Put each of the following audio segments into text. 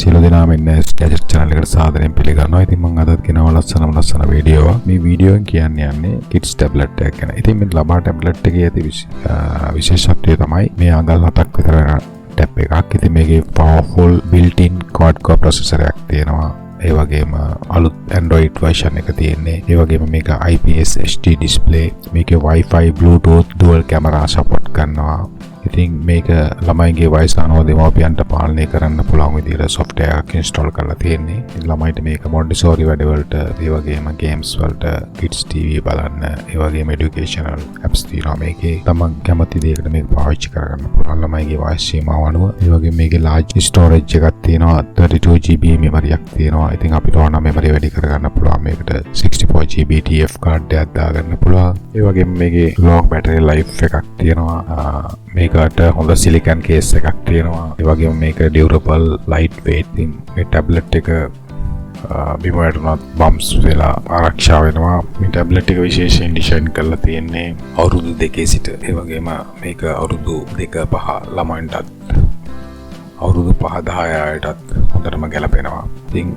සියලු දෙනාම NisGadgets channel එකට සාදරයෙන් පිළිගන්නවා. ඉතින් මම අදත් ගෙනාව ලස්සන වීඩියෝ. මේ වීඩියෝ එක කියන්නේ kids tablet එකක් ගැන. ඉතින් මේ ළමා tablet එකේ ඇති විශේෂත්වය තමයි මේ අඟල් 7ක් විතර tab එකක්. ඉතින් මේකේ powerful built-in quad-core processor එකක් තියෙනවා. ඒ වගේම අලුත් Android version එක තියෙන්නේ. ඒ වගේම මේක IPS HD display. මේකේ Wifi Bluetooth dual camera support කරනවා. ඉතින් මේක ළමයිගේ වයස අනුව දෙමව්පියන්ට පාලනය කරන්න පුළුවන් විදිහට software එකක් install කරලා තියෙන්නේ. ඉතින් ළමයිට මේක Montessori වැඩවලට, ඒ වගේම games වලට, kids TV බලන්න, ඒ වගේම educational apps තියෙනවා මේකේ. තමන් කැමති දෙයකට මේක පාවිච්චි කරගන්න පුළුවන් ළමයිගේ වයස සීමාව අනුව. ඒ වගේම මේකේ large storage එකක් තියෙනවා. 32GB memory එකක් තියෙනවා. ඉතින් අපිට ඕන memory වැඩි කරගන්න පුළුවන්. මේකට 64GB TF card එකක් දාගන්න පුළුවන්. ඒ වගේම මේකේ long battery life එකක් තියෙනවා. මේකට හොඳ සිලිකන් කේස් එකක් තියෙනවා. ඒ වගේම මේක ඩියුරබල් ලයිට් වේට්. ඉතින් මේ ටැබ්ලට් එක බිම වැටුණත් බම්ස් වෙලා ආරක්ෂා වෙනවා. මේ ටැබ්ලට් එක විශේෂයෙන් ඩිසයින් කරලා තියෙන්නේ අවුරුදු 2 සිට. ඒ වගේම මේක අවුරුදු 2-5 ළමයින්ටත් අවුරුදු 5-10 අයටත් හොඳටම ගැලපෙනවා. ඉතින්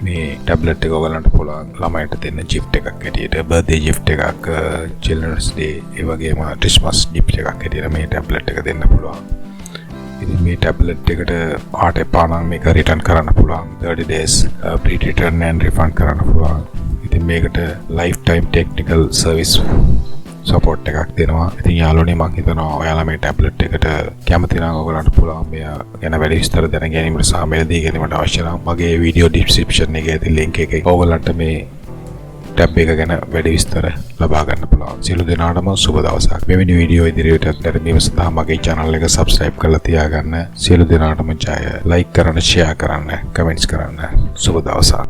මේ ටැබ්ලට් එක ඔයගලන්ට පුළුවන් ළමයින්ට දෙන්න gift එකක් හැටියට, birthday gift එකක්, children's day, ඒ වගේම Christmas gift එකක් හැටියට මේ ටැබ්ලට් එක දෙන්න පුළුවන්. ඉතින් මේ ටැබ්ලට් එකට පාට එපා නම් මේක රිටර්න් කරන්න පුළුවන්. 30 days free return and refund කරන්න පුළුවන්. ඉතින් මේකට lifetime technical service support එකක් දෙනවා. ඉතින් යාළුවනේ මම හිතනවා ඔයාලා මේ ටැබ්ලට් එකට කැමති නම් ඔයගලන්ට පුළුවන් මේ ගැන වැඩි විස්තර දැන ගැනීමට සහ මෙලදී ගැනීමට අවශ්‍ය නම් මගේ වීඩියෝ description එකේ ඇති link එකේ ඔයගලන්ට මේ ටැබ් එක ගැන වැඩි විස්තර ලබා ගන්න පුළුවන්. සියලු දෙනාටම සුබ දවසක්. මෙවැනි වීඩියෝ ඉදිරියටත් දැරීම සඳහා මගේ channel එක subscribe කරලා තියාගන්න. සියලු දෙනාටම ජය. like කරන්න, share කරන්න, comments කරන්න. සුබ දවසක්.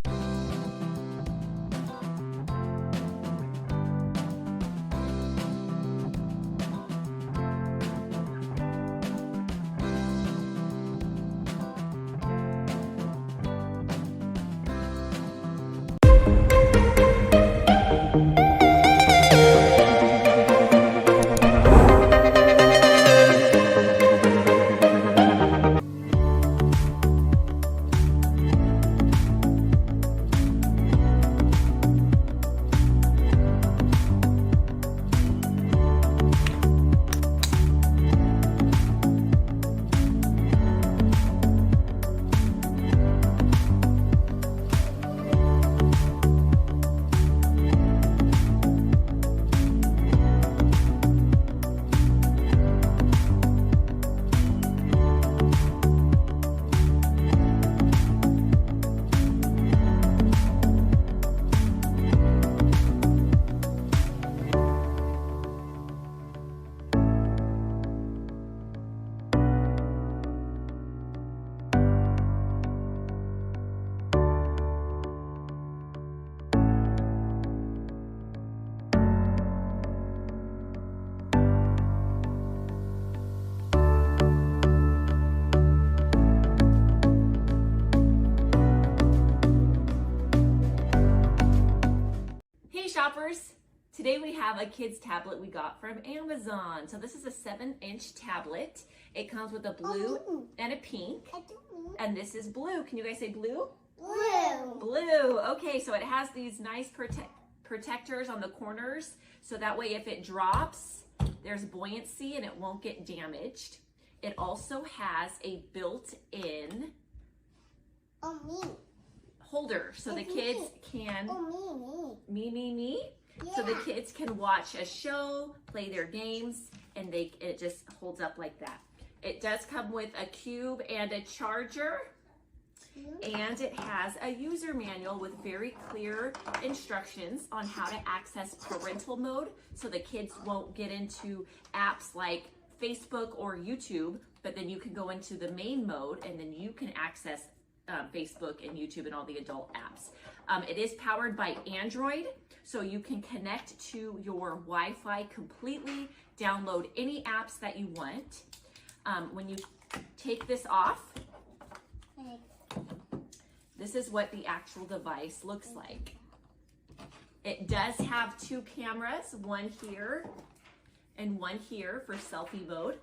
Shoppers, today we have a kid's tablet we got from Amazon. So this is a 7-inch tablet. It comes with a blue and a pink. And this is blue. Can you guys say blue? Blue. Blue. Okay, so it has these nice protectors on the corners. So that way if it drops, there's buoyancy and it won't get damaged. It also has a built-in holder. So the kids can... Me. Yeah. So the kids can watch a show, play their games, and it just holds up like that. It does come with a cube and a charger, and it has a user manual with very clear instructions on how to access parental mode, so the kids won't get into apps like Facebook or YouTube, but then you can go into the main mode and then you can access Facebook and YouTube and all the adult apps. It is powered by Android, so you can connect to your Wi-Fi completely, download any apps that you want. When you take this off, this is what the actual device looks like. It does have 2 cameras, one here and one here for selfie mode.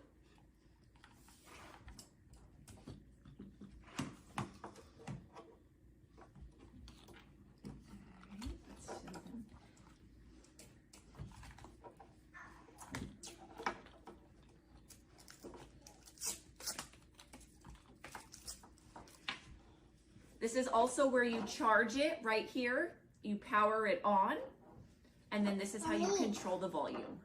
This is also where you charge it right here. You power it on, and then this is how you control the volume.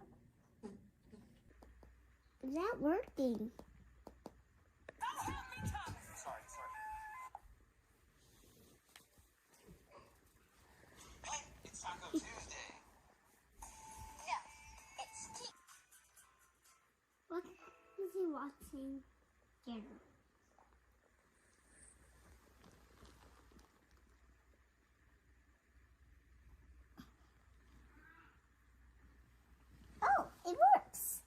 Is that working? Sorry. Hey, it's Taco Tuesday. No, it's tea. What is he watching? Here. Oh, it works.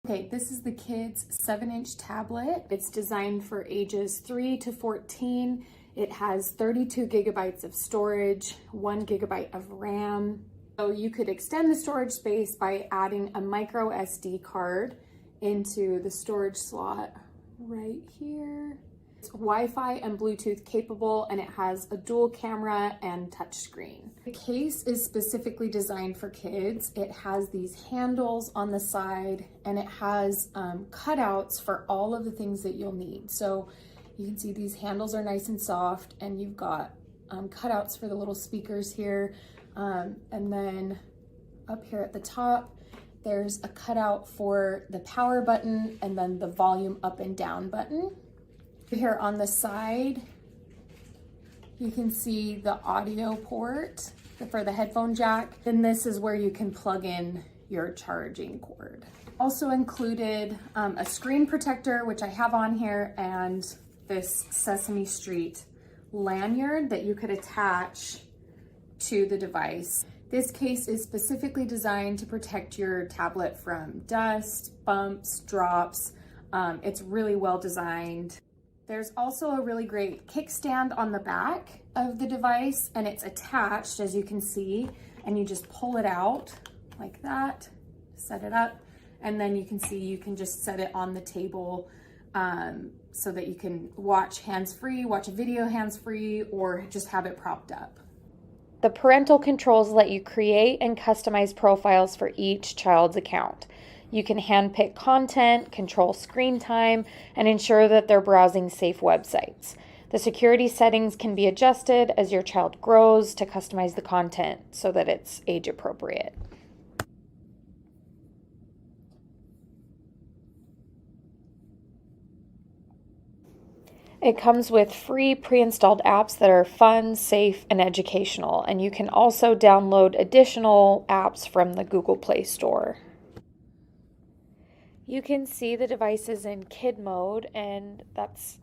Okay, this is the kids' 7-inch tablet. It's designed for ages 3 to 14. It has 32 gigabytes of storage, 1 gigabyte of RAM. So you could extend the storage space by adding a micro SD card into the storage slot right here. It's Wi-Fi and Bluetooth capable, and it has a dual camera and touchscreen. The case is specifically designed for kids. It has these handles on the side, and it has cutouts for all of the things that you'll need. So you can see these handles are nice and soft, and you've got cutouts for the little speakers here. And then up here at the top, there's a cutout for the power button and then the volume up and down button. Here on the side, you can see the audio port for the headphone jack. And this is where you can plug in your charging cord. Also included a screen protector, which I have on here, and this Sesame Street lanyard that you could attach to the device. This case is specifically designed to protect your tablet from dust, bumps, drops. It's really well designed. There's also a really great kickstand on the back of the device, and it's attached, as you can see, and you just pull it out like that, set it up, and then you can see you can just set it on the table so that you can watch hands-free, watch a video hands-free, or just have it propped up. The parental controls let you create and customize profiles for each child's account. You can handpick content, control screen time, and ensure that they're browsing safe websites. The security settings can be adjusted as your child grows to customize the content so that it's age appropriate. It comes with free pre-installed apps that are fun, safe, and educational, and you can also download additional apps from the Google Play Store. You can see the devices in kid mode, and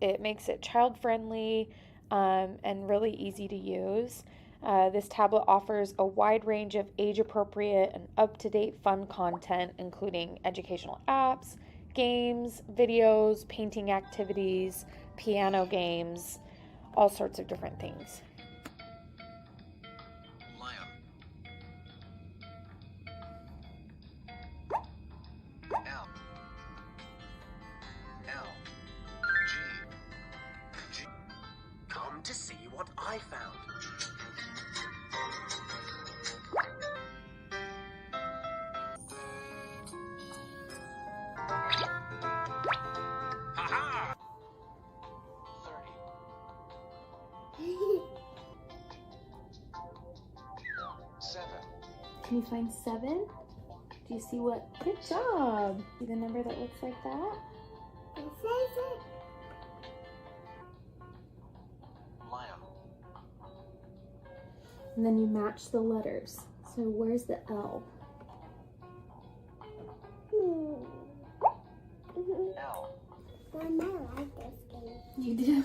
it makes it child-friendly and really easy to use. This tablet offers a wide range of age-appropriate and up-to-date fun content, including educational apps, games, videos, painting activities, piano games, all sorts of different things. Lion. L. G. Come to see what I found. Ha-ha! 30. 7. Can you find 7? Do you see what? Good job! See the number that looks like that? It says it. Lion. And then you match the letters. So where's the L? L. Mom, I like this game. You do?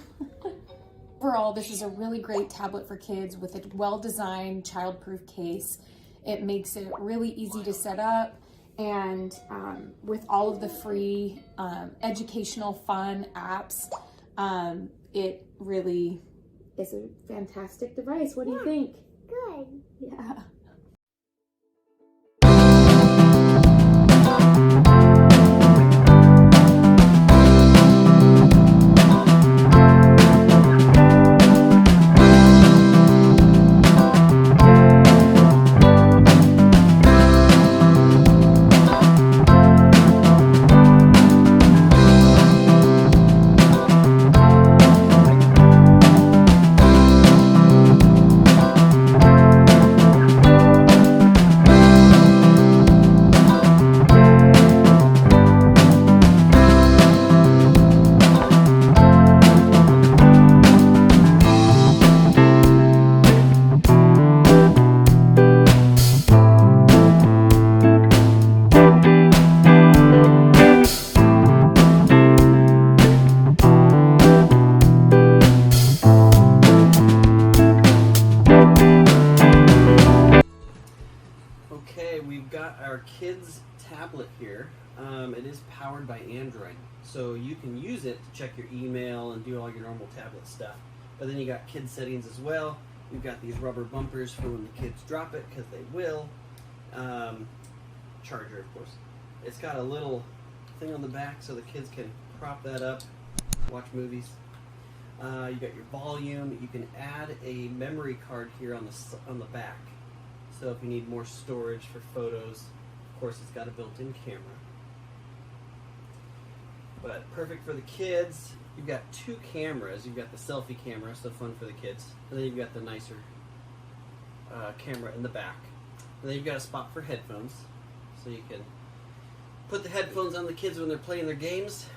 Overall, this is a really great tablet for kids with a well-designed child-proof case. It makes it really easy to set up, and with all of the free educational fun apps, it really is a fantastic device. What do you think? Good. Yeah. Okay, we've got our kids' tablet here. It is powered by Android, so you can use it to check your email and do all your normal tablet stuff. But then you got kids settings as well. We've got these rubber bumpers for when the kids drop it, because they will. Charger, of course. It's got a little thing on the back so the kids can prop that up, watch movies. You got your volume. You can add a memory card here on the back. So if you need more storage for photos, of course it's got a built-in camera. But perfect for the kids. You've got two cameras. You've got the selfie camera, so fun for the kids. And then you've got the nicer camera in the back. And then you've got a spot for headphones. So you can put the headphones on the kids when they're playing their games.